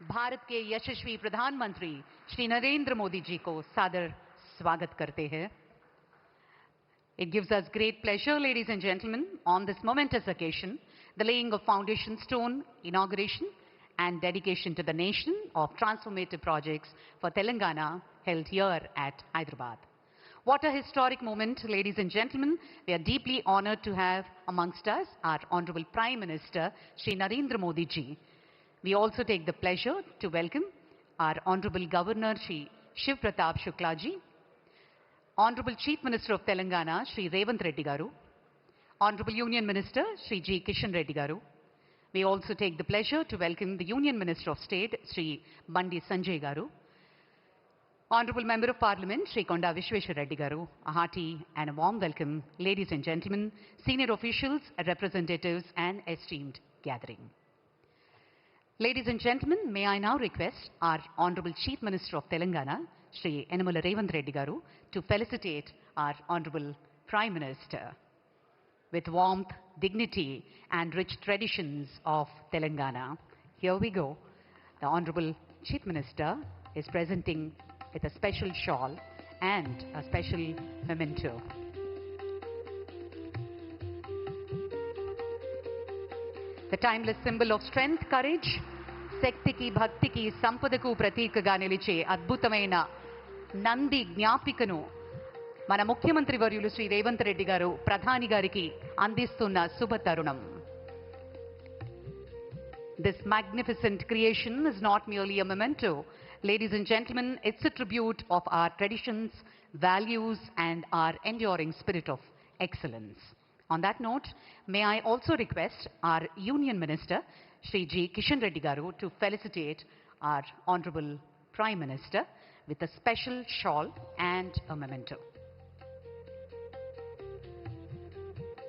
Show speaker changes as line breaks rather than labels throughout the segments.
भारत के यशस्वी प्रधानमंत्री श्री नरेंद्र मोदी जी को सादर स्वागत करते हैं। It gives us great pleasure, ladies and gentlemen, on this momentous occasion, the laying of foundation stone, inauguration and dedication to the nation of transformative projects for Telangana held here at Hyderabad. What a historic moment, ladies and gentlemen. We are deeply honored to have amongst us our Honorable Prime Minister, Shri Narendra Modi ji. We also take the pleasure to welcome our Honorable Governor, Shri Shiv Pratap Shukla ji, Honorable Chief Minister of Telangana, Shri Revant Reddy Garu, Honorable Union Minister, Shri G. Kishan Reddy Garu. We also take the pleasure to welcome the Union Minister of State, Shri Bandi Sanjay Garu, Honorable Member of Parliament, Shri Konda Vishweshwar Reddy Garu. A hearty and a warm welcome, ladies and gentlemen, senior officials, representatives, and esteemed gathering. Ladies and gentlemen, may I now request our Honorable Chief Minister of Telangana, Shri Yennamala Revant Reddy Garu, to felicitate our Honorable Prime Minister with warmth, dignity, and rich traditions of Telangana. Here we go. The Honorable Chief Minister is presenting with a special shawl and a special memento. The timeless symbol of strength, courage, శక్తికి భక్తికి సంపదకు ప్రతీకగా నిలిచే అద్భుతమైన నంది జ్ఞాపికను మన ముఖ్యమంత్రి వర్యులు శ్రీ రేవంత్ రెడ్డి గారు ప్రధాని గారికి అందిస్తున్న శుభ తరుణం. This magnificent creation is not merely a memento. Ladies and gentlemen, it's a tribute of our traditions, values, and our enduring spirit of excellence. On that note, may I also request our Union Minister, Shri G. Kishan Reddy Garu, to felicitate our Honorable Prime Minister with a special shawl and a memento.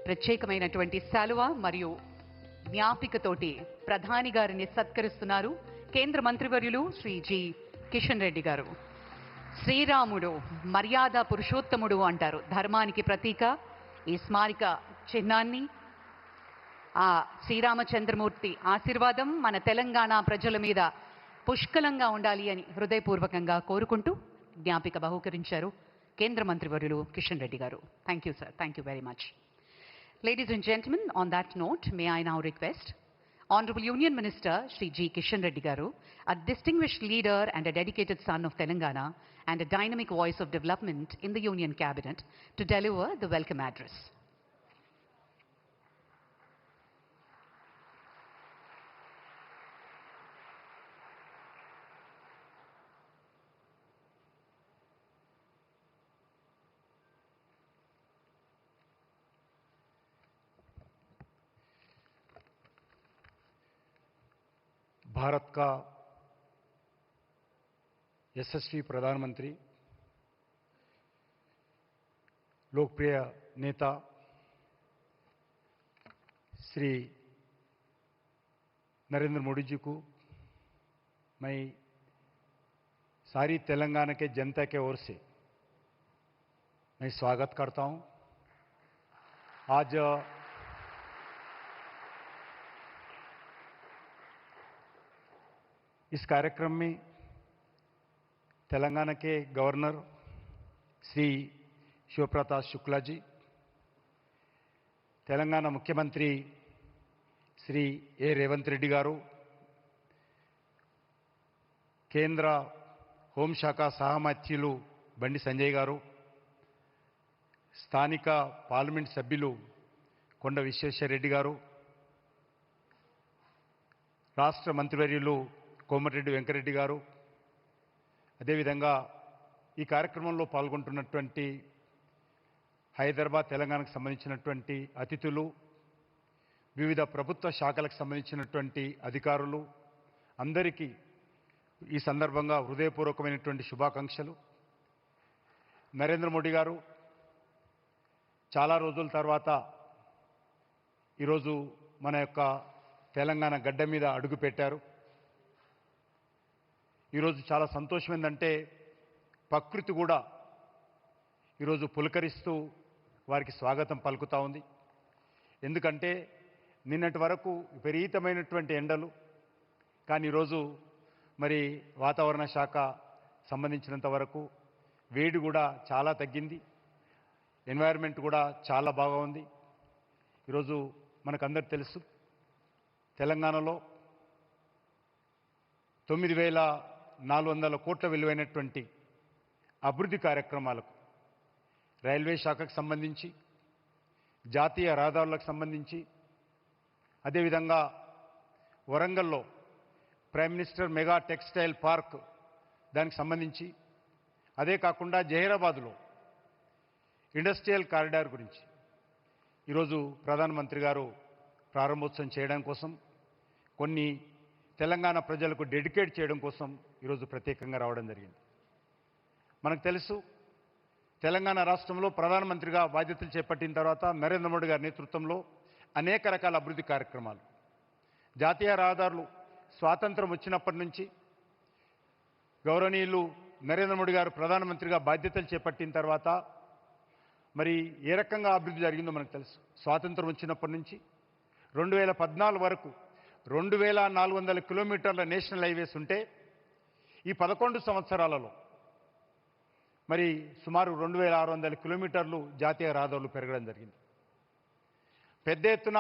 ప్రత్యేకమైనటువంటి శాలువా మరియు జ్ఞాపికతోటి ప్రధాని గారిని సత్కరిస్తున్నారు కేంద్ర మంత్రివర్యులు Shri G Kishan Reddy గారు. శ్రీరాముడు మర్యాద పురుషోత్తముడు అంటారు. ధర్మానికి ప్రతీక ఈ స్మారక చిహ్నాన్ని ఆ శ్రీరామచంద్రమూర్తి ఆశీర్వాదం మన తెలంగాణ ప్రజల మీద పుష్కలంగా ఉండాలి అని హృదయపూర్వకంగా కోరుకుంటూ జ్ఞాపిక బహూకరించారు కేంద్ర మంత్రివర్యులు కిషన్ రెడ్డి గారు. Thank you sir. Thank you very much. Ladies and gentlemen, on that note, may I now request Honorable Union Minister Shri G. Kishan Reddy Garu, a distinguished leader and a dedicated son of Telangana and a dynamic voice of development in the Union Cabinet, to deliver the welcome address.
Bharat का यशस्वी प्रधानमंत्री, लोकप्रिय नेता श्री नरेंद्र मोदी जी को मैं सारी तेलंगाना के जनता के ओर से मैं स्वागत करता हूं। आज इस कार्यक्रम में तेलंगाना के गवर्नर श्री शिव प्रताप शुक्ला जी, तेलंगाना मुख्यमंत्री श्री ए रेवंत रेड्डी गारू, केंद्र होमशाख सहमंत्रुलु बंडी संजय गारू, स्थानिक पार्लमेंट सभ्युलु कोंड विश्वेश्वर रेड्डी गारू, राष्ट्र मंत्रिवर्युलु కోమటిరెడ్డి వెంకరెడ్డి గారు, అదేవిధంగా ఈ కార్యక్రమంలో పాల్గొంటున్నటువంటి హైదరాబాద్ తెలంగాణకు సంబంధించినటువంటి అతిథులు, వివిధ ప్రభుత్వ శాఖలకు సంబంధించినటువంటి అధికారులు అందరికీ ఈ సందర్భంగా హృదయపూర్వకమైనటువంటి శుభాకాంక్షలు. నరేంద్ర మోడీ గారు చాలా రోజుల తర్వాత ఈరోజు మన యొక్క తెలంగాణ గడ్డ మీద అడుగు పెట్టారు. ఈరోజు చాలా సంతోషం ఏంటంటే ప్రకృతి కూడా ఈరోజు పులకరిస్తూ వారికి స్వాగతం పలుకుతా ఉంది. ఎందుకంటే నిన్నటి వరకు విపరీతమైనటువంటి ఎండలు, కానీ ఈరోజు మరి వాతావరణ శాఖ సంబంధించినంత వరకు వేడి కూడా చాలా తగ్గింది, ఎన్వైరన్మెంట్ కూడా చాలా బాగా ఉంది. ఈరోజు మనకందరికి తెలుసు, తెలంగాణలో 9,400 కోట్ల విలువైనటువంటి అభివృద్ధి కార్యక్రమాలకు రైల్వే శాఖకు సంబంధించి, జాతీయ రహదారులకు సంబంధించి, అదేవిధంగా వరంగల్లో prime minister mega textile park దానికి సంబంధించి, అదే కాకుండా జహీరాబాద్లో ఇండస్ట్రియల్ కారిడార్ గురించి ఈరోజు ప్రధానమంత్రి గారు ప్రారంభోత్సవం చేయడం కోసం, కొన్ని తెలంగాణ ప్రజలకు డెడికేట్ చేయడం కోసం ఈరోజు ప్రత్యేకంగా రావడం జరిగింది. మనకు తెలుసు, తెలంగాణ రాష్ట్రంలో ప్రధానమంత్రిగా బాధ్యతలు చేపట్టిన తర్వాత నరేంద్ర మోడీ గారి నేతృత్వంలో అనేక రకాల అభివృద్ధి కార్యక్రమాలు, జాతీయ రహదారులు స్వాతంత్రం వచ్చినప్పటి నుంచి గౌరవనీయులు నరేంద్ర మోడీ గారు ప్రధానమంత్రిగా బాధ్యతలు చేపట్టిన తర్వాత మరి ఏ రకంగా అభివృద్ధి జరిగిందో మనకు తెలుసు. స్వాతంత్రం వచ్చినప్పటి నుంచి 2014 వరకు 2,400 కిలోమీటర్ల నేషనల్ హైవేస్ ఉంటే ఈ 11 సంవత్సరాలలో మరి సుమారు 2,600 కిలోమీటర్లు జాతీయ రహదారులు పెరగడం జరిగింది. పెద్ద ఎత్తున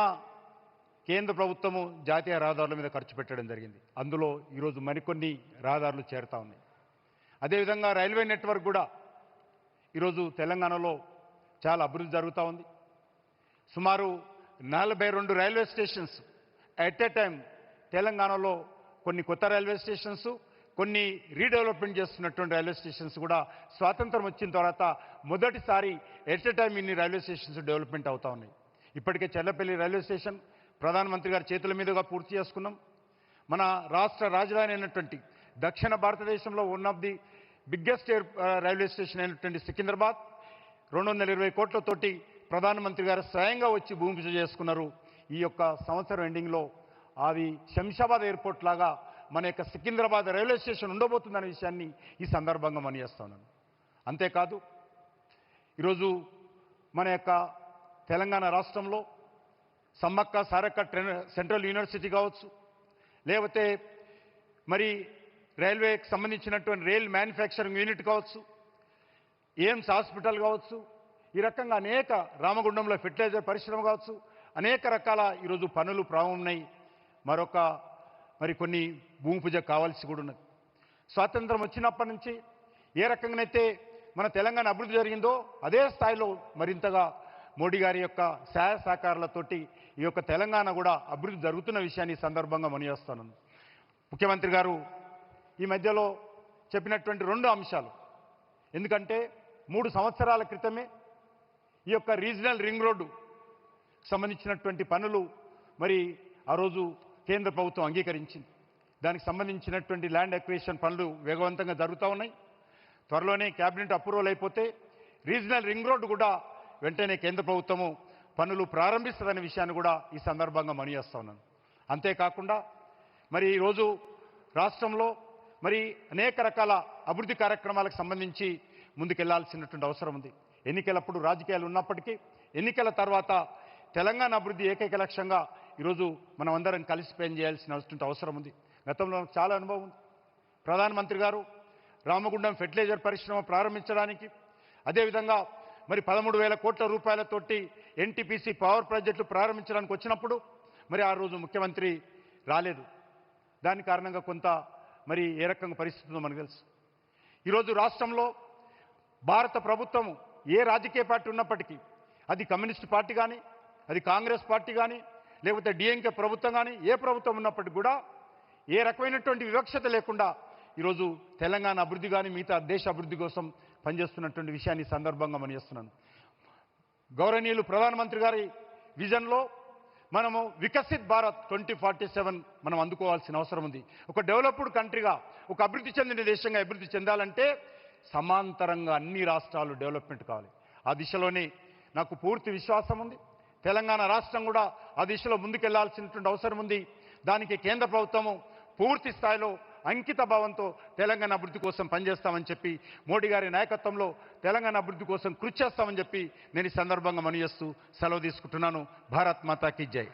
కేంద్ర ప్రభుత్వము జాతీయ రహదారుల మీద ఖర్చు పెట్టడం జరిగింది. అందులో ఈరోజు మరికొన్ని రహదారులు చేరుతా ఉన్నాయి. అదేవిధంగా రైల్వే నెట్వర్క్ కూడా ఈరోజు తెలంగాణలో చాలా అభివృద్ధి జరుగుతూ ఉంది. సుమారు 42 railway stations at a time తెలంగాణలో, కొన్ని కొత్త రైల్వే స్టేషన్స్, కొన్ని రీడెవలప్మెంట్ చేస్తున్నటువంటి రైల్వే స్టేషన్స్ కూడా స్వాతంత్రం వచ్చిన తర్వాత మొదటిసారి ఎట్ ఏ టైం ఇన్ని రైల్వే స్టేషన్స్ డెవలప్మెంట్ అవుతూ ఉన్నాయి. ఇప్పటికే చెల్లపల్లి రైల్వే స్టేషన్ ప్రధానమంత్రి గారి చేతుల మీదుగా పూర్తి చేసుకున్నాం. మన రాష్ట్ర రాజధాని అయినటువంటి దక్షిణ భారతదేశంలో one of the biggest railway station అయినటువంటి సికింద్రాబాద్ 220 కోట్లతోటి ప్రధానమంత్రి గారు స్వయంగా వచ్చి భూమి పూజ చేసుకున్నారు. ఈ యొక్క సంవత్సరం ఎండింగ్లో అది శంషాబాద్ ఎయిర్పోర్ట్ లాగా మన యొక్క సికింద్రాబాద్ రైల్వే స్టేషన్ ఉండబోతుందనే విషయాన్ని ఈ సందర్భంగా మనయేస్తున్నాను. అంతేకాదు, ఈరోజు మన యొక్క తెలంగాణ రాష్ట్రంలో సమ్మక్క సారక్క సెంట్రల్ యూనివర్సిటీ కావచ్చు, లేకపోతే మరి రైల్వేకి సంబంధించినటువంటి రైల్ మ్యానుఫ్యాక్చరింగ్ యూనిట్ కావచ్చు, ఎయిమ్స్ హాస్పిటల్ కావచ్చు, ఈ రకంగా అనేక, రామగుండంలో ఫెర్టిలైజర్ పరిశ్రమ కావచ్చు, అనేక రకాల ఈరోజు పనులు ప్రారంభమై మరి కొన్ని భూమి పూజ కావాల్సి కూడా ఉన్నది. స్వాతంత్రం వచ్చినప్పటి నుంచి ఏ రకంగానైతే మన తెలంగాణ అభివృద్ధి జరిగిందో అదే స్థాయిలో మరింతగా మోడీ గారి యొక్క సహాయ సహకారాలతోటి ఈ యొక్క తెలంగాణ కూడా అభివృద్ధి జరుగుతున్న విషయాన్ని సందర్భంగా మనయేస్తాను. ముఖ్యమంత్రి గారు ఈ మధ్యలో చెప్పినటువంటి 2 అంశాలు, ఎందుకంటే 3 సంవత్సరాల క్రితమే ఈ యొక్క రీజనల్ రింగ్ రోడ్డు సంబంధించినటువంటి పనులు మరి ఆ రోజు కేంద్ర ప్రభుత్వం అంగీకరించింది. దానికి సంబంధించినటువంటి ల్యాండ్ అక్విజిషన్ పనులు వేగవంతంగా జరుగుతూ ఉన్నాయి. త్వరలోనే క్యాబినెట్ అప్రూవల్ అయిపోతే రీజనల్ రింగ్ రోడ్డు కూడా వెంటనే కేంద్ర ప్రభుత్వము పనులు ప్రారంభిస్తుందనే విషయాన్ని కూడా ఈ సందర్భంగా మనయేస్తా ఉన్నాను. అంతేకాకుండా మరి ఈరోజు రాష్ట్రంలో మరి అనేక రకాల అభివృద్ధి కార్యక్రమాలకు సంబంధించి ముందుకెళ్లాల్సినటువంటి అవసరం ఉంది. ఎన్నికలప్పుడు రాజకీయాలు ఉన్నప్పటికీ ఎన్నికల తర్వాత తెలంగాణ అభివృద్ధి ఏకైక లక్ష్యంగా ఈరోజు మనం అందరం కలిసి పనిచేయాల్సినటువంటి అవసరం ఉంది. గతంలో చాలా అనుభవం ఉంది. ప్రధానమంత్రి గారు రామగుండం ఫెర్టిలైజర్ పరిశ్రమ ప్రారంభించడానికి, అదేవిధంగా మరి 13,000 కోట్ల రూపాయలతోటి ఎన్టీపీసీ పవర్ ప్రాజెక్టులు ప్రారంభించడానికి వచ్చినప్పుడు మరి ఆ రోజు ముఖ్యమంత్రి రాలేదు. దాని కారణంగా కొంత మరి ఏ రకంగా పరిస్థితి ఉందో మనకు తెలుసు. ఈరోజు రాష్ట్రంలో భారత ప్రభుత్వము ఏ రాజకీయ పార్టీ ఉన్నప్పటికీ, అది కమ్యూనిస్ట్ పార్టీ కానీ, అది కాంగ్రెస్ పార్టీ కానీ, లేకపోతే డిఎంకే ప్రభుత్వం కానీ, ఏ ప్రభుత్వం ఉన్నప్పటికీ కూడా ఏ రకమైనటువంటి వివక్షత లేకుండా ఈరోజు తెలంగాణ అభివృద్ధి కానీ మిగతా దేశ అభివృద్ధి కోసం పనిచేస్తున్నటువంటి విషయాన్ని సందర్భంగా మనం చేస్తున్నాను. గౌరవనీయులు ప్రధానమంత్రి గారి విజన్లో మనము వికసిత్ భారత్ 2047 మనం అందుకోవాల్సిన అవసరం ఉంది. ఒక డెవలప్డ్ కంట్రీగా, ఒక అభివృద్ధి చెందిన దేశంగా అభివృద్ధి చెందాలంటే సమాంతరంగా అన్ని రాష్ట్రాలు డెవలప్మెంట్ కావాలి. ఆ దిశలోనే నాకు పూర్తి విశ్వాసం ఉంది. తెలంగాణ రాష్ట్రం కూడా ఆ దిశలో ముందుకెళ్లాల్సినటువంటి అవసరం ఉంది. దానికి కేంద్ర ప్రభుత్వము పూర్తి స్థాయిలో అంకిత భావంతో తెలంగాణ అభివృద్ధి కోసం పనిచేస్తామని చెప్పి, మోడీ గారి నాయకత్వంలో తెలంగాణ అభివృద్ధి కోసం కృషి చేస్తామని చెప్పి నేను ఈ సందర్భంగా మనయేస్తూ సెలవు తీసుకుంటున్నాను. భారత్ మాతాకి జై.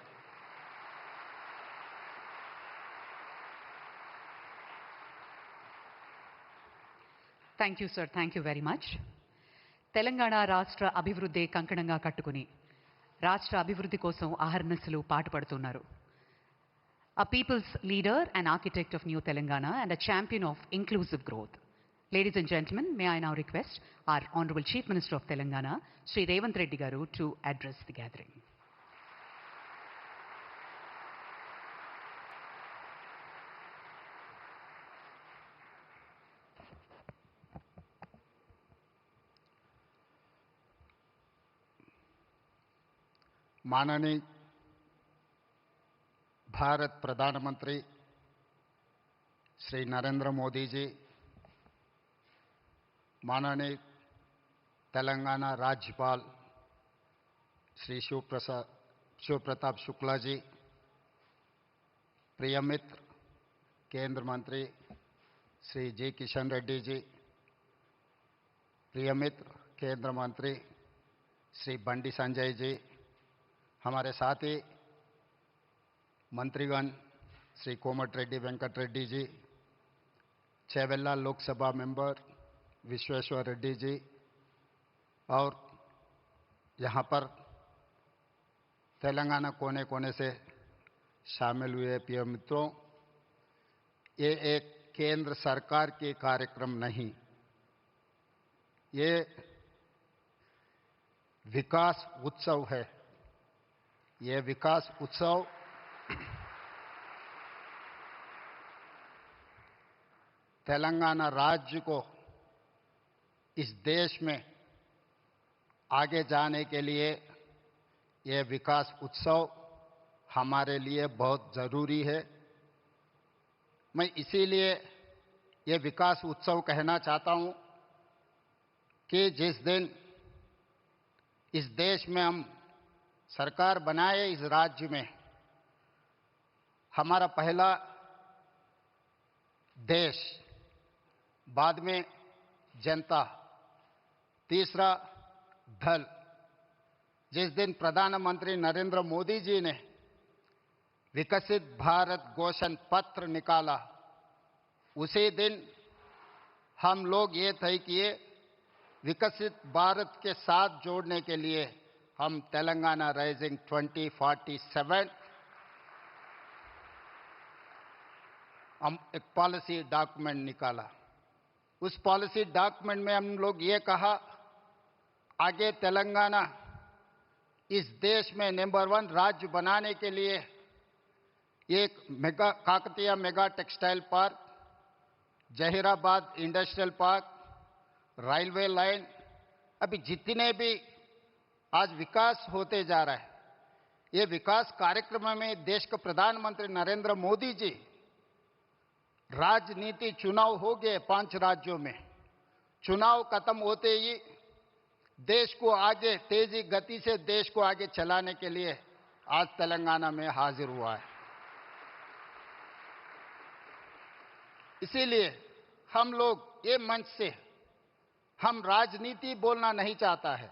Thank you sir, thank you very much. Telangana రాష్ట్ర అభివృద్ధి కంకణంగా కట్టుకుని రాష్ట్ర అభివృద్ధి కోసం అహర్నిశలు పాటుపడుతున్నారు. A people's leader and architect of New Telangana and a champion of inclusive growth. Ladies and gentlemen, may I now request our Honorable Chief Minister of Telangana, Shri Revanth Reddy Garu, to address the gathering.
माननीय भारत प्रधानमंत्री श्री नरेंद्र मोदी जी, माननीय तेलंगाना राज्यपाल श्री शिव प्रताप शुक्ला जी, प्रिय मित्र केंद्र मंत्री श्री जी किशन रेड्डी जी, प्रिय मित्र केंद्र मंत्री श्री बंडी संजय जी, हमारे साथी मंत्रीगण श्री कोमट रेड्डी वेंकट रेड्डी जी, चेवेल्ला लोकसभा मेंबर विश्वेश्वर रेड्डी जी, और यहाँ पर तेलंगाना कोने कोने से शामिल हुए प्रिय मित्रों, ये एक केंद्र सरकार के कार्यक्रम नहीं, ये विकास उत्सव है. ये विकास उत्सव तेलंगाना राज्य को इस देश में आगे जाने के लिए, ये विकास उत्सव हमारे लिए बहुत ज़रूरी है. मैं इसीलिए ये विकास उत्सव कहना चाहता हूँ कि जिस दिन इस देश में हम सरकार बनाए, इस राज्य में हमारा पहला देश, बाद में जनता, तीसरा दल, जिस दिन प्रधानमंत्री नरेंद्र मोदी जी ने विकसित भारत घोषण पत्र निकाला, उसी दिन हम लोग ये तय किए, विकसित भारत के साथ जोड़ने के लिए हम तेलंगाना राइजिंग 2047 हम एक पॉलिसी डॉक्यूमेंट निकाला. उस पॉलिसी डॉक्यूमेंट में हम लोग ये कहा, आगे तेलंगाना इस देश में नंबर 1 राज्य बनाने के लिए एक Kakatiya mega textile park, Zaheerabad industrial park, railway line, अभी जितने भी आज विकास होते जा रहा है, ये विकास कार्यक्रम में देश के प्रधानमंत्री नरेंद्र मोदी जी, राजनीति चुनाव हो गए 5 राज्यों में, चुनाव खत्म होते ही देश को आगे तेजी गति से देश को आगे चलाने के लिए आज तेलंगाना में हाजिर हुआ है. इसीलिए हम लोग ये मंच से हम राजनीति बोलना नहीं चाहता है.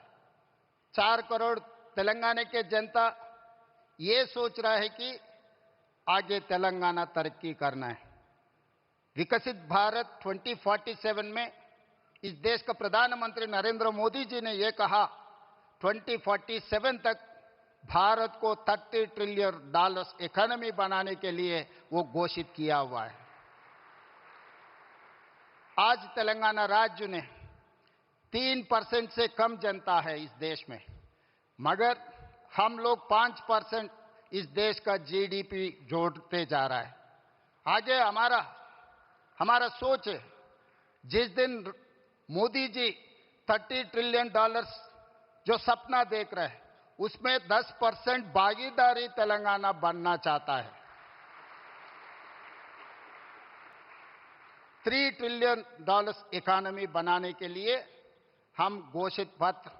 4 करोड़ तेलंगाना के जनता ये सोच रहा है कि आगे तेलंगाना तरक्की करना है. विकसित भारत 2047 में इस देश का प्रधानमंत्री नरेंद्र मोदी जी ने ये कहा, 2047 तक भारत को $30 ट्रिलियन इकोनॉमी बनाने के लिए वो घोषित किया हुआ है. आज तेलंगाना राज्य ने 3% से कम जनता है इस देश में, मगर हम लोग 5% इस देश का जीडीपी जोड़ते जा रहा है. आगे हमारा सोच है, जिस दिन मोदी जी $30 ट्रिलियन जो सपना देख रहे हैं, उसमें 10% भागीदारी तेलंगाना बनना चाहता है. $3 ट्रिलियन इकोनॉमी बनाने के लिए हम घोषित पत्र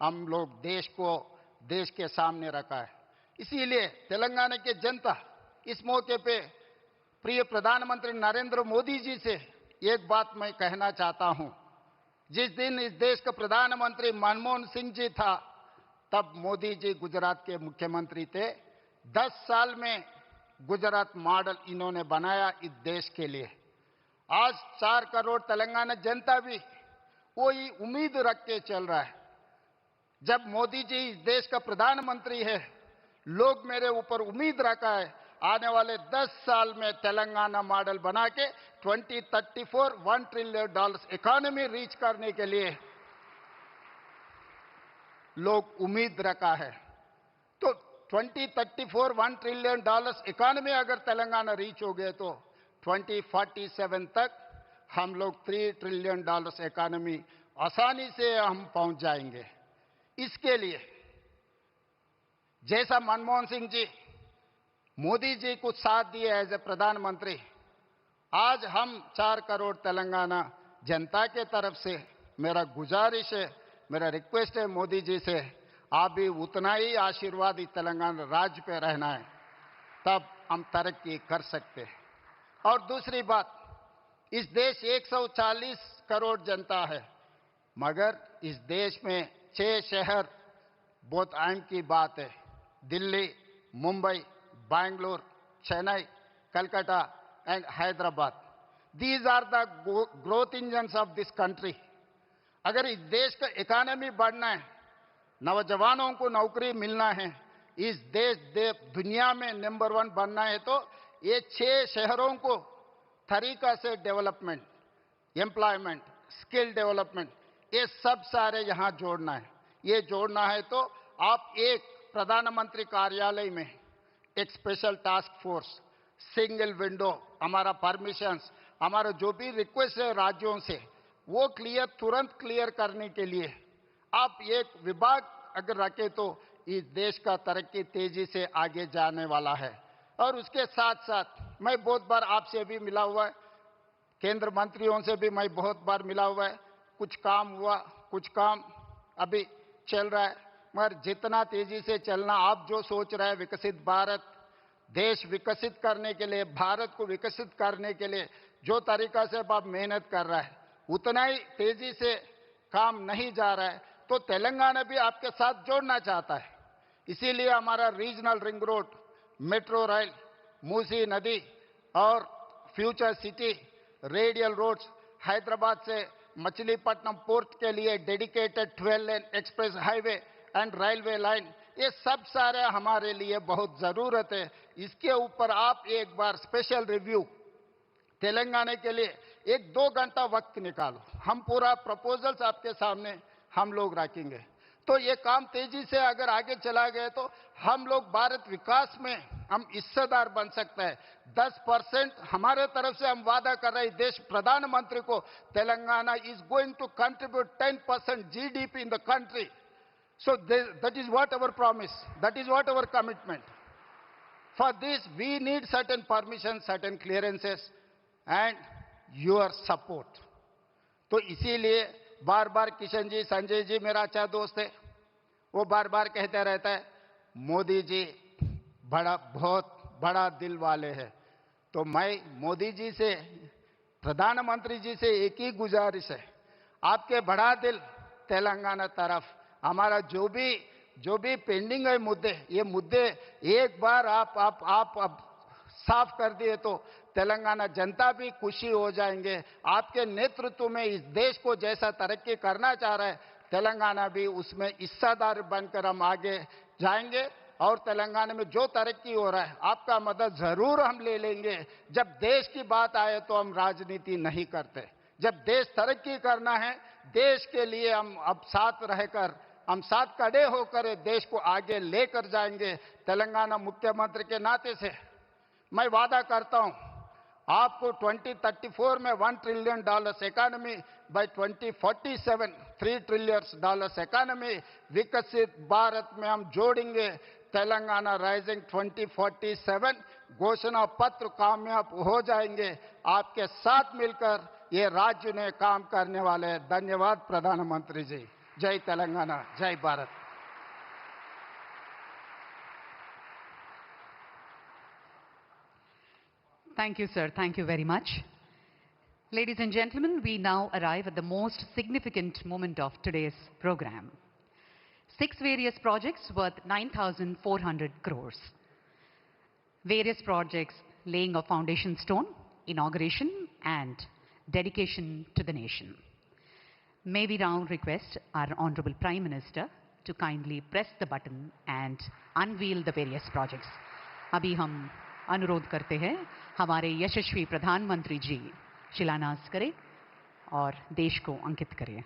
हम लोग देश के सामने रखा है. इसीलिए तेलंगाना के जनता इस मौके पे प्रिय प्रधानमंत्री नरेंद्र मोदी जी से एक बात मैं कहना चाहता हूं. जिस दिन इस देश का प्रधानमंत्री मनमोहन सिंह जी था, तब मोदी जी गुजरात के मुख्यमंत्री थे. 10 साल में गुजरात मॉडल इन्होंने बनाया इस देश के लिए. आज 4 करोड़ तेलंगाना जनता भी कोई उम्मीद रख के चल रहा है। जब मोदी जी इस देश का प्रधानमंत्री है, लोग मेरे ऊपर उम्मीद रखा है आने वाले 10 साल में तेलंगाना मॉडल बना के 2034 $1 ट्रिलियन इकोनॉमी रीच करने के लिए लोग उम्मीद रखा है। तो 2034 $1 ट्रिलियन इकोनॉमी अगर तेलंगाना रीच हो गए तो 2047 तक हम लोग $3 ट्रिलियन इकोनॉमी आसानी से हम पहुंच जाएंगे। इसके लिए जैसा मनमोहन सिंह जी मोदी जी को साथ दिए एज ए प्रधानमंत्री, आज हम 4 करोड़ तेलंगाना जनता के तरफ से मेरा गुजारिश है, मेरा रिक्वेस्ट है मोदी जी से, आप भी उतना ही आशीर्वाद इस तेलंगाना राज्य पे रहना है, तब हम तरक्की कर सकते हैं। और दूसरी बात, इस देश 140 करोड़ जनता है, मगर इस देश में 6 शहर बहुत अहम की बात है। Delhi, Mumbai, Bangalore, Chennai, Calcutta and Hyderabad. These are the growth engines of this country. अगर इस देश का इकोनॉमी बढ़ना है, नौजवानों को नौकरी मिलना है, इस देश दुनिया में नंबर 1 बनना है, तो ये 6 शहरों को तरीका से डेवलपमेंट, एम्प्लॉयमेंट, स्किल डेवलपमेंट, ये सब सारे यहाँ जोड़ना है। ये जोड़ना है तो आप एक प्रधानमंत्री कार्यालय में एक special task force, single window, हमारा परमिशंस, हमारा जो भी रिक्वेस्ट है राज्यों से, वो तुरंत क्लियर करने के लिए आप एक विभाग अगर रखें तो इस देश का तरक्की तेजी से आगे जाने वाला है। और उसके साथ साथ मैं बहुत बार आपसे भी मिला हुआ है, केंद्र मंत्रियों से भी मैं बहुत बार मिला हुआ है, कुछ काम हुआ, कुछ काम अभी चल रहा है, मगर जितना तेजी से चलना, आप जो सोच रहे हैं विकसित भारत, देश विकसित करने के लिए, भारत को विकसित करने के लिए जो तरीका से आप मेहनत कर रहा है, उतना ही तेजी से काम नहीं जा रहा है। तो तेलंगाना भी आपके साथ जोड़ना चाहता है, इसीलिए हमारा regional ring road, metro rail, Musi नदी और future city, radial roads, Hyderabad से मछलीपट्टनम पोर्ट के लिए dedicated 12 lane express highway and railway line, ये सब सारे हमारे लिए बहुत जरूरत है। इसके ऊपर आप एक बार स्पेशल रिव्यू तेलंगाना के लिए 1-2 घंटा वक्त निकालो, हम पूरा प्रपोजल्स आपके सामने हम लोग रखेंगे। तो ये काम तेजी से अगर आगे चला गया तो हम लोग भारत विकास में हम हिस्सेदार बन सकते हैं। 10% हमारे तरफ से हम वादा कर रहे हैं, देश प्रधानमंत्री को, Telangana is going to contribute 10% GDP in the country. So that is what our promise, that is what our commitment. For this we need certain permissions, certain clearances and your support. तो इसीलिए बार बार किशन जी, संजय जी मेरा अच्छा दोस्त है, वो बार बार कहते रहता है मोदी जी बहुत बड़ा दिल वाले हैं। तो मैं मोदी जी से, प्रधानमंत्री जी से एक ही गुजारिश है, आपके बड़ा दिल तेलंगाना तरफ, हमारा जो भी पेंडिंग है मुद्दे, ये मुद्दे एक बार आप साफ कर दिए तो तेलंगाना जनता भी खुशी हो जाएंगे। आपके नेतृत्व में इस देश को जैसा तरक्की करना चाह रहा है, तेलंगाना भी उसमें हिस्सेदार बनकर हम आगे जाएंगे। और तेलंगाना में जो तरक्की हो रहा है, आपका मदद जरूर हम ले लेंगे। जब देश की बात आए तो हम राजनीति नहीं करते, जब देश तरक्की करना है, देश के लिए हम अब साथ रहकर, हम साथ खड़े होकर देश को आगे लेकर जाएंगे। तेलंगाना मुख्यमंत्री के नाते से मैं वादा करता हूं, आपको 2034 में $1 trillion economy, by 2047 $3 trillion economy, विकसित भारत में हम जोड़ेंगे। तेलंगाना राइजिंग 2047 घोषणा पत्र कामयाब हो जाएंगे। आपके साथ मिलकर ये राज्य ने काम करने वाले हैं। धन्यवाद प्रधानमंत्री जी। जय तेलंगाना, जय Bharat.
Thank you, sir. Thank you very much. Ladies and gentlemen, we now arrive at the most significant moment of today's program. 6 various projects worth 9,400 crores. Various projects laying a foundation stone, inauguration and dedication to the nation. May we now request our Honorable Prime Minister to kindly press the button and unveil the various projects. अभी हम अनुरोध करते हैं हमारे यशस्वी प्रधानमंत्री जी शिलान्यास करें और देश को अंकित करें.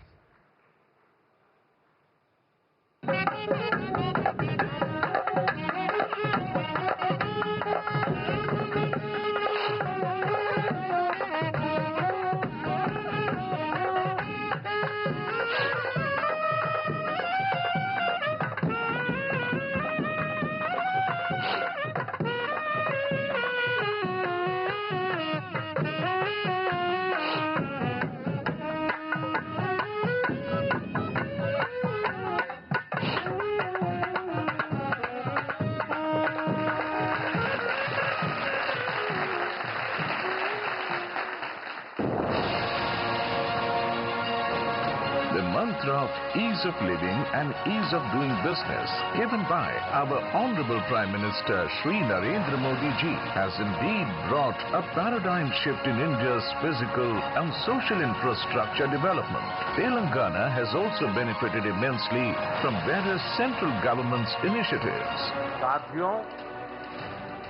The mantra of ease of living and ease of doing business given by our Honorable Prime Minister Shri Narendra Modi ji has indeed brought a paradigm shift in India's physical and social infrastructure development. Telangana has also benefited immensely from various central government's initiatives.
साथियों,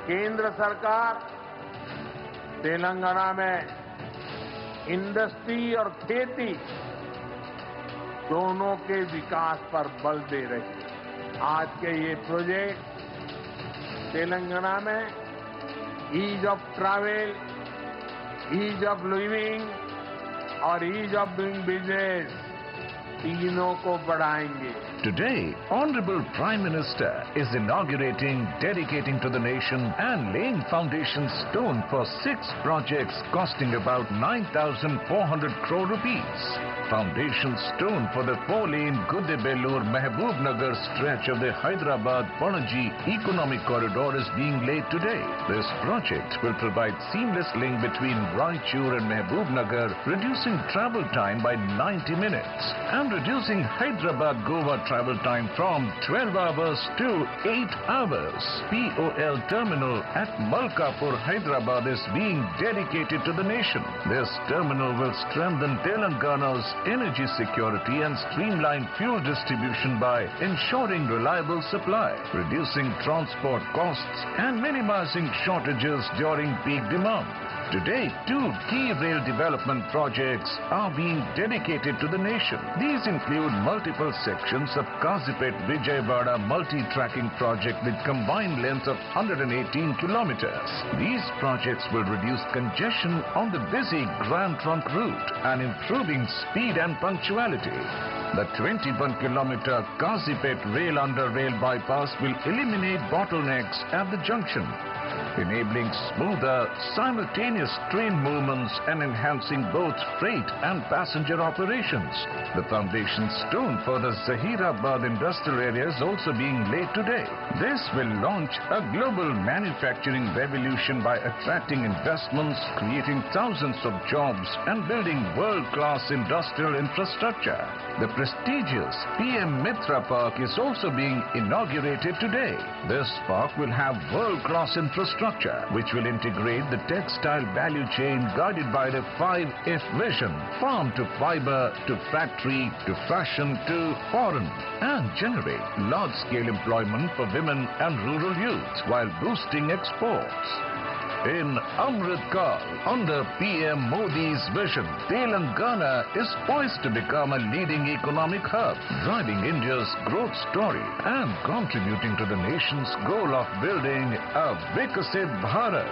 केंद्र सरकार तेलंगाना में industry और खेती दोनों के विकास पर बल दे रही है. आज के ये प्रोजेक्ट तेलंगाना में ease of travel, ease of living और ईज ऑफ डूइंग बिजनेस तीनों को बढ़ाएंगे.
Today, Honorable Prime Minister is inaugurating, dedicating to the nation and laying foundation stone for 6 projects costing about 9,400 crore rupees. Foundation stone for the 4-lane Gudde-Bellur-Mehboob-Nagar stretch of the Hyderabad-Panaji Economic Corridor is being laid today. This project will provide seamless link between Raichur and Mehboob-Nagar, reducing travel time by 90 minutes and reducing Hyderabad-Goa travel time from 12 hours to 8 hours. POL terminal at Malkapur, Hyderabad is being dedicated to the nation. This terminal will strengthen Telangana's energy security and streamline fuel distribution by ensuring reliable supply, reducing transport costs and minimizing shortages during peak demand. Today, 2 key rail development projects are being dedicated to the nation. These include multiple sections of Kazipet-Vijayawada multi-tracking project with combined length of 118 kilometers. These projects will reduce congestion on the busy Grand Trunk route and improving speed and punctuality. The 21-kilometer Kazipet rail under rail bypass will eliminate bottlenecks at the junction, enabling smoother, simultaneous train movements and enhancing both freight and passenger operations. The foundation stone for the Zahirabad industrial area is also being laid today. This will launch a global manufacturing revolution by attracting investments, creating thousands of jobs and building world-class industrial infrastructure. The prestigious PM Mitra Park is also being inaugurated today. This park will have world-class infrastructure which will integrate the textile value chain guided by the 5F vision, farm to fiber to factory to fashion to foreign, and generate large-scale employment for women and rural youth while boosting exports. In Amrit Kaal, under PM Modi's vision, Telangana is poised to become a leading economic hub, driving India's growth story and contributing to the nation's goal of building a Vikasit Bharat.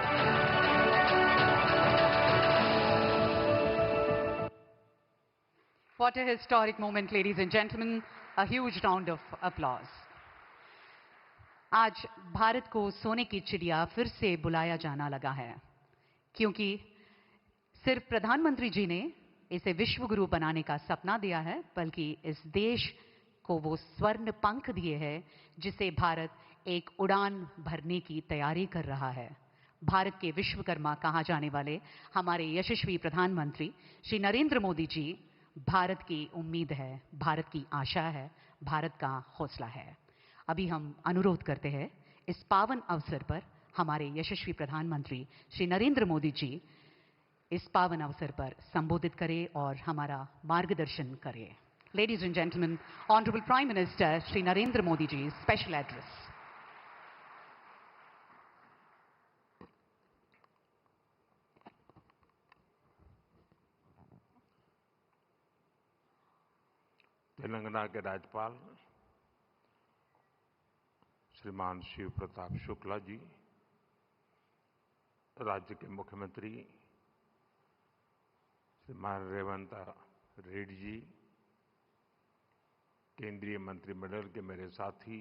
What a historic moment, ladies and gentlemen. A huge round of applause. आज भारत को सोने की चिड़िया फिर से बुलाया जाना लगा है, क्योंकि सिर्फ प्रधानमंत्री जी ने इसे विश्व गुरु बनाने का सपना दिया है, बल्कि इस देश को वो स्वर्ण पंख दिए हैं जिसे भारत एक उड़ान भरने की तैयारी कर रहा है. भारत के विश्वकर्मा कहा जाने वाले हमारे यशस्वी प्रधानमंत्री श्री नरेंद्र मोदी जी भारत की उम्मीद है, भारत की आशा है, भारत का हौसला है. अभी हम अनुरोध करते हैं इस पावन अवसर पर हमारे यशस्वी प्रधानमंत्री श्री नरेंद्र मोदी जी इस पावन अवसर पर संबोधित करें और हमारा मार्गदर्शन करें। Ladies and gentlemen, Honorable Prime Minister Shri Narendra Modi ji's special address.
Telangana के राज्यपाल श्रीमान शिव प्रताप शुक्ला जी, राज्य के मुख्यमंत्री श्रीमान रेवंत रेड्डी जी, केंद्रीय मंत्रिमंडल के मेरे साथी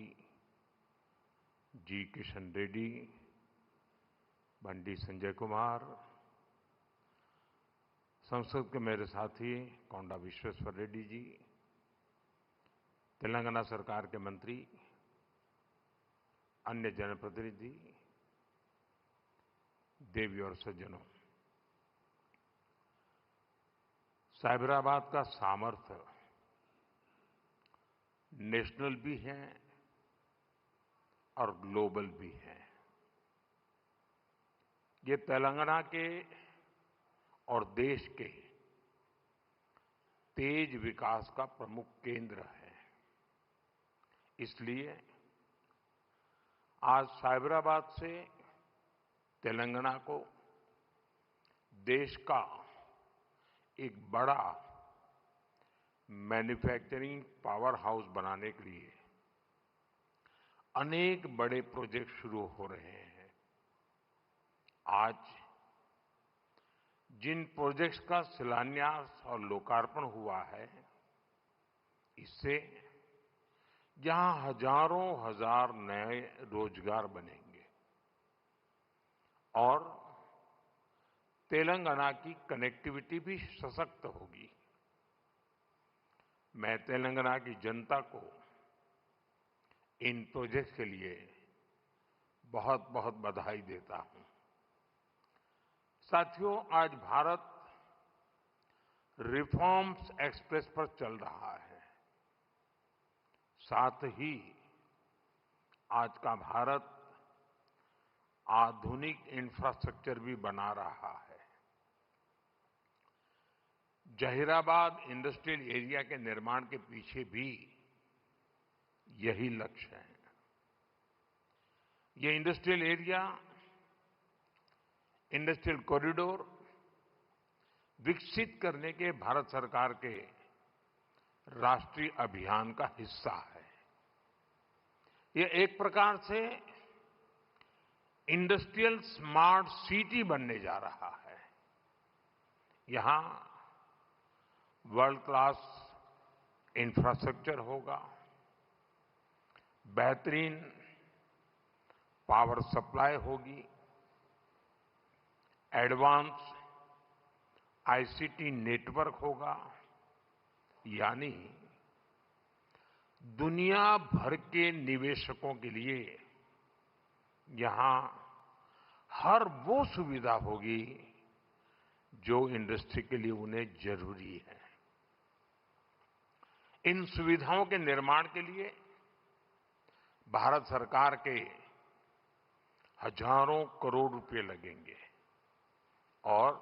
जी किशन रेड्डी, बंडी संजय कुमार, संसद के मेरे साथी कोंडा विश्वेश्वर रेड्डी जी, तेलंगाना सरकार के मंत्री, अन्य जनप्रतिनिधि, देवी और सज्जनों, साइबराबाद का सामर्थ्य नेशनल भी है और ग्लोबल भी है। ये तेलंगाना के और देश के तेज विकास का प्रमुख केंद्र है। इसलिए आज साइबराबाद से तेलंगाना को देश का एक बड़ा मैन्युफैक्चरिंग पावर हाउस बनाने के लिए अनेक बड़े प्रोजेक्ट शुरू हो रहे हैं। आज जिन प्रोजेक्ट्स का शिलान्यास और लोकार्पण हुआ है, इससे यहां हजारों हजार नए रोजगार बनेंगे और तेलंगाना की कनेक्टिविटी भी सशक्त होगी। मैं तेलंगाना की जनता को इन प्रोजेक्ट्स के लिए बहुत बहुत बधाई देता हूं। साथियों, आज भारत रिफॉर्म्स एक्सप्रेस पर चल रहा है। साथ ही आज का भारत आधुनिक इंफ्रास्ट्रक्चर भी बना रहा है। जहीराबाद इंडस्ट्रियल एरिया के निर्माण के पीछे भी यही लक्ष्य है। ये इंडस्ट्रियल एरिया, इंडस्ट्रियल कॉरिडोर विकसित करने के भारत सरकार के राष्ट्रीय अभियान का हिस्सा है। ये एक प्रकार से इंडस्ट्रियल स्मार्ट सिटी बनने जा रहा है। यहां वर्ल्ड क्लास इंफ्रास्ट्रक्चर होगा, बेहतरीन पावर सप्लाई होगी, एडवांस आईसीटी नेटवर्क होगा, यानी दुनिया भर के निवेशकों के लिए यहां हर वो सुविधा होगी जो इंडस्ट्री के लिए उन्हें जरूरी है। इन सुविधाओं के निर्माण के लिए भारत सरकार के हजारों करोड़ रुपए लगेंगे और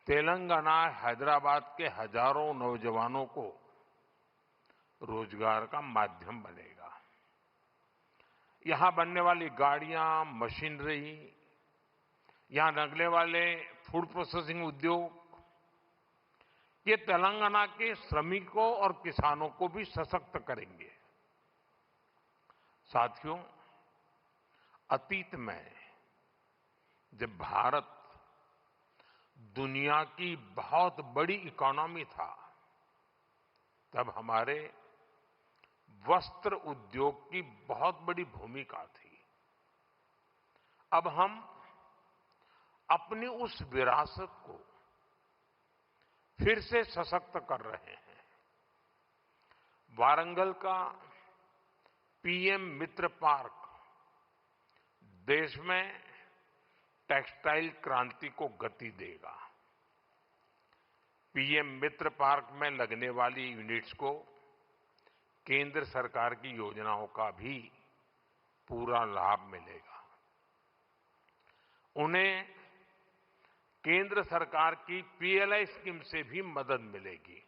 तेलंगाना, हैदराबाद के हजारों नौजवानों को रोजगार का माध्यम बनेगा। यहां बनने वाली गाड़ियां, मशीनरी, यहां लगने वाले फूड प्रोसेसिंग उद्योग, ये तेलंगाना के श्रमिकों और किसानों को भी सशक्त करेंगे। साथियों, अतीत में जब भारत दुनिया की बहुत बड़ी इकोनॉमी था, तब हमारे वस्त्र उद्योग की बहुत बड़ी भूमिका थी। अब हम अपनी उस विरासत को फिर से सशक्त कर रहे हैं। वारंगल का पीएम मित्र पार्क देश में टेक्सटाइल क्रांति को गति देगा। पीएम मित्र पार्क में लगने वाली यूनिट्स को केंद्र सरकार की योजनाओं का भी पूरा लाभ मिलेगा। उन्हें केंद्र सरकार की पीएलआई स्कीम से भी मदद मिलेगी।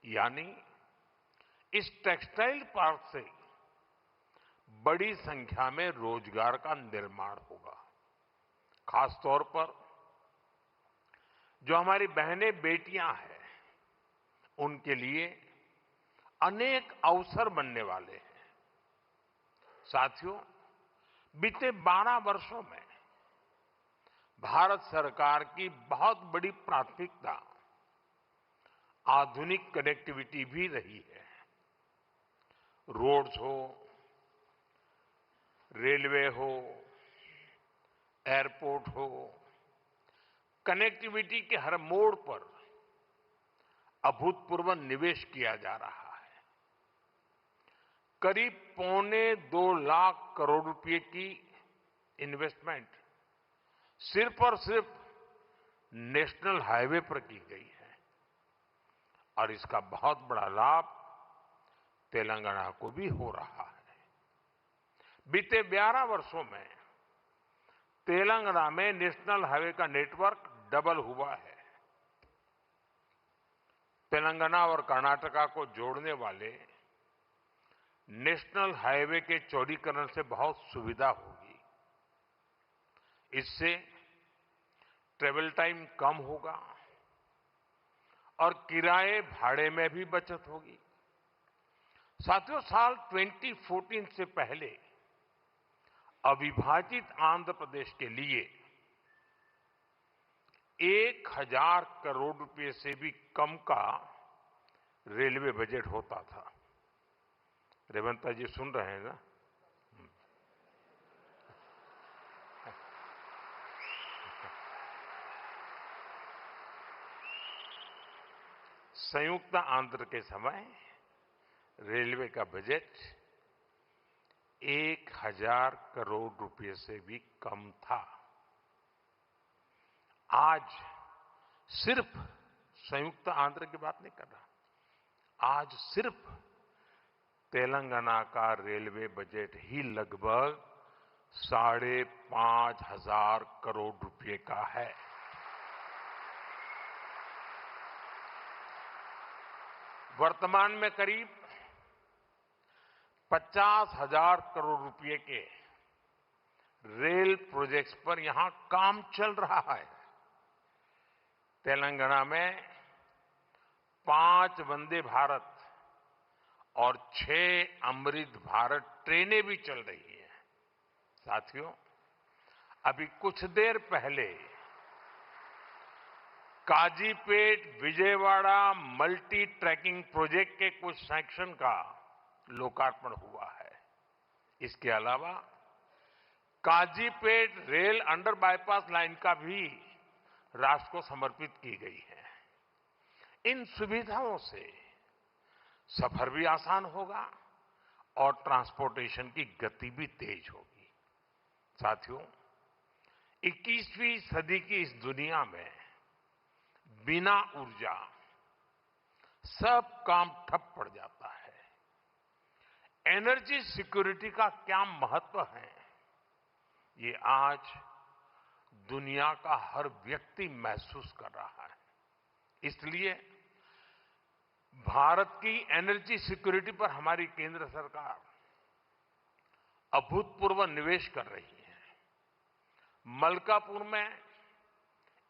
यानी इस टेक्सटाइल पार्क से बड़ी संख्या में रोजगार का निर्माण होगा। खास तौर पर जो हमारी बहनें बेटियां हैं, उनके लिए अनेक अवसर बनने वाले हैं। साथियों, बीते 12 वर्षों में भारत सरकार की बहुत बड़ी प्राथमिकता आधुनिक कनेक्टिविटी भी रही है। रोड्स हो, रेलवे हो, एयरपोर्ट हो, कनेक्टिविटी के हर मोड़ पर अभूतपूर्व निवेश किया जा रहा है। करीब 2.25 लाख करोड़ रुपए की इन्वेस्टमेंट सिर्फ और सिर्फ नेशनल हाईवे पर की गई है और इसका बहुत बड़ा लाभ तेलंगाना को भी हो रहा है। बीते 12 वर्षों में तेलंगाना में नेशनल हाईवे का नेटवर्क डबल हुआ है। तेलंगाना और कर्नाटका को जोड़ने वाले नेशनल हाईवे के चौड़ीकरण से बहुत सुविधा होगी। इससे ट्रेवल टाइम कम होगा और किराए भाड़े में भी बचत होगी। साथियों, साल 2014 से पहले अविभाजित आंध्र प्रदेश के लिए 1000 करोड़ रुपए से भी कम का रेलवे बजट होता था। रेवंता जी सुन रहे हैं ना? संयुक्त आंध्र के समय रेलवे का बजट 1000 करोड़ रुपए से भी कम था। आज सिर्फ संयुक्त आंध्र की बात नहीं कर रहा, आज सिर्फ तेलंगाना का रेलवे बजट ही लगभग 5,500 करोड़ रुपए का है। वर्तमान में करीब 50,000 करोड़ रुपए के रेल प्रोजेक्ट्स पर यहां काम चल रहा है। तेलंगाना में 5 वंदे भारत और 6 अमृत भारत ट्रेनें भी चल रही हैं। साथियों, अभी कुछ देर पहले Kazipet Vijayawada multi tracking project के कुछ सेक्शन का लोकार्पण हुआ है। इसके अलावा Kazipet rail under bypass line का भी राष्ट्र को समर्पित की गई है। इन सुविधाओं से सफर भी आसान होगा और ट्रांसपोर्टेशन की गति भी तेज होगी। साथियों, 21वीं सदी की इस दुनिया में बिना ऊर्जा सब काम ठप पड़ जाता है। एनर्जी सिक्योरिटी का क्या महत्व है, ये आज दुनिया का हर व्यक्ति महसूस कर रहा है। इसलिए भारत की एनर्जी सिक्योरिटी पर हमारी केंद्र सरकार अभूतपूर्व निवेश कर रही है। मलकापुर में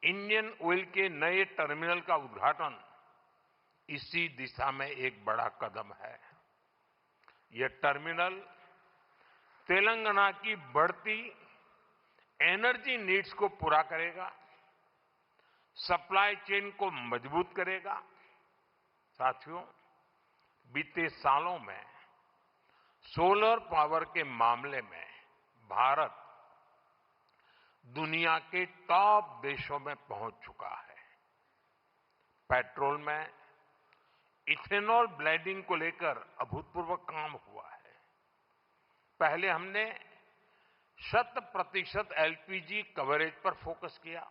इंडियन ऑयल के नए टर्मिनल का उद्घाटन इसी दिशा में एक बड़ा कदम है। यह टर्मिनल तेलंगाना की बढ़ती एनर्जी नीड्स को पूरा करेगा, सप्लाई चेन को मजबूत करेगा। साथियों, बीते सालों में सोलर पावर के मामले में भारत दुनिया के टॉप देशों में पहुंच चुका है। पेट्रोल में इथेनॉल ब्लेंडिंग को लेकर अभूतपूर्व काम हुआ है। पहले हमने 100% एलपीजी कवरेज पर फोकस किया।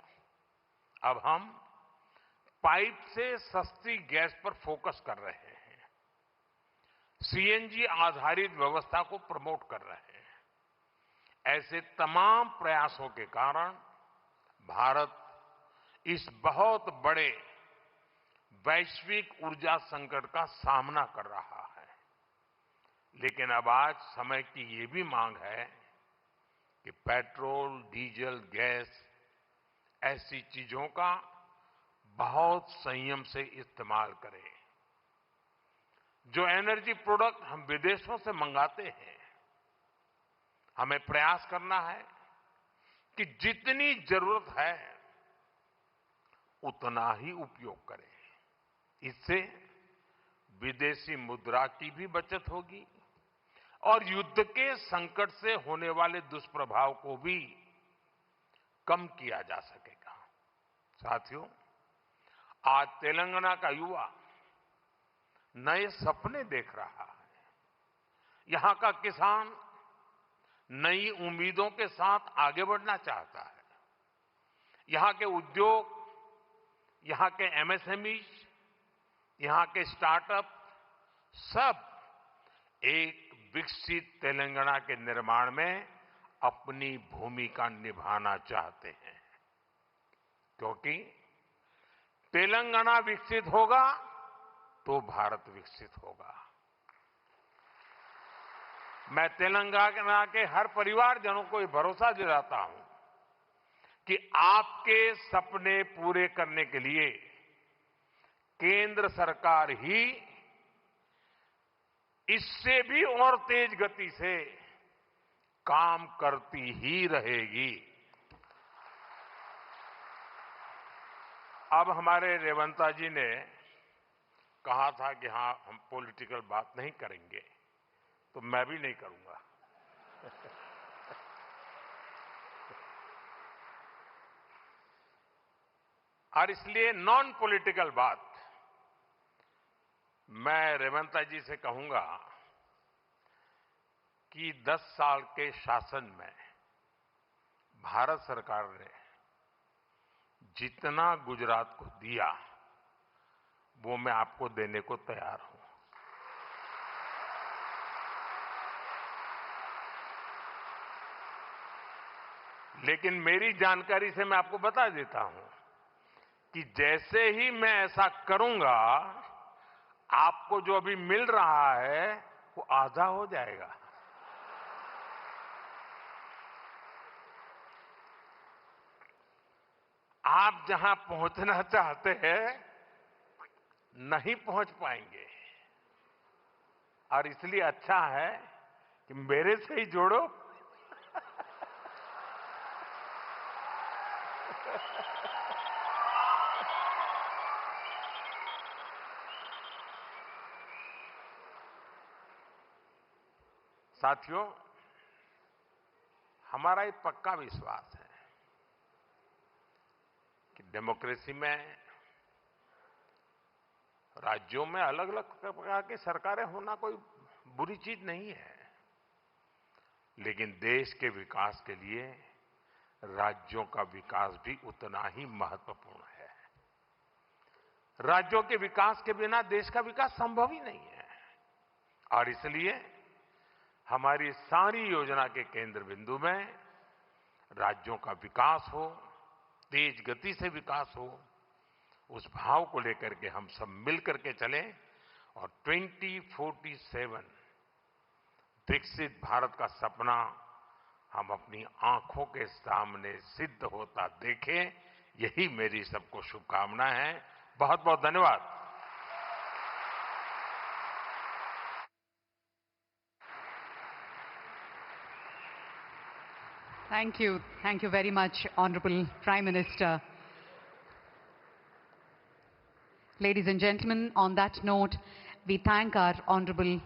अब हम पाइप से सस्ती गैस पर फोकस कर रहे हैं। सीएनजी आधारित व्यवस्था को प्रमोट कर रहे हैं। ऐसे तमाम प्रयासों के कारण भारत इस बहुत बड़े वैश्विक ऊर्जा संकट का सामना कर रहा है। लेकिन अब आज समय की ये भी मांग है कि पेट्रोल, डीजल, गैस ऐसी चीजों का बहुत संयम से इस्तेमाल करें। जो एनर्जी प्रोडक्ट हम विदेशों से मंगाते हैं, हमें प्रयास करना है कि जितनी जरूरत है उतना ही उपयोग करें। इससे विदेशी मुद्रा की भी बचत होगी और युद्ध के संकट से होने वाले दुष्प्रभाव को भी कम किया जा सकेगा। साथियों, आज तेलंगाना का युवा नए सपने देख रहा है। यहां का किसान नई उम्मीदों के साथ आगे बढ़ना चाहता है। यहां के उद्योग, यहां के एमएसएमई, यहां के स्टार्टअप सब एक विकसित तेलंगाना के निर्माण में अपनी भूमिका निभाना चाहते हैं, क्योंकि तेलंगाना विकसित होगा तो भारत विकसित होगा। मैं तेलंगाना के हर परिवारजनों को ये भरोसा दिलाता हूं कि आपके सपने पूरे करने के लिए केंद्र सरकार ही इससे भी और तेज गति से काम करती ही रहेगी। अब हमारे रेवंता जी ने कहा था कि हां, हम पॉलिटिकल बात नहीं करेंगे, तो मैं भी नहीं करूंगा। और इसलिए नॉन पॉलिटिकल बात मैं रेवंता जी से कहूंगा कि 10 साल के शासन में भारत सरकार ने जितना गुजरात को दिया वो मैं आपको देने को तैयार हूं। लेकिन मेरी जानकारी से मैं आपको बता देता हूं कि जैसे ही मैं ऐसा करूंगा, आपको जो अभी मिल रहा है वो आधा हो जाएगा। आप जहां पहुंचना चाहते हैं नहीं पहुंच पाएंगे, और इसलिए अच्छा है कि मेरे से ही जोड़ो। साथियों, हमारा एक पक्का विश्वास है कि डेमोक्रेसी में राज्यों में अलग अलग प्रकार की सरकारें होना कोई बुरी चीज नहीं है, लेकिन देश के विकास के लिए राज्यों का विकास भी उतना ही महत्वपूर्ण है। राज्यों के विकास के बिना देश का विकास संभव ही नहीं है, और इसलिए हमारी सारी योजना के केंद्र बिंदु में राज्यों का विकास हो, तेज गति से विकास हो, उस भाव को लेकर के हम सब मिलकर के चलें और 2047 विकसित भारत का सपना हम अपनी आंखों के सामने सिद्ध होता देखें। यही मेरी सबको शुभकामना है। बहुत बहुत धन्यवाद।
Thank you. Thank you very much, Honorable Prime Minister. Ladies and gentlemen, on that note, we thank our Honorable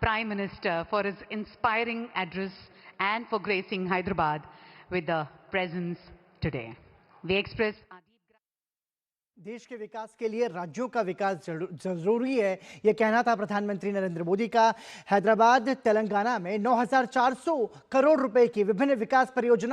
Prime Minister for his inspiring address and for gracing Hyderabad with the presence today. We express our deep
देश के विकास के लिए राज्यों का विकास जरूरी है, यह कहना था प्रधानमंत्री नरेंद्र मोदी का। हैदराबाद तेलंगाना में 9,400 करोड़ रुपए की विभिन्न विकास परियोजनाओं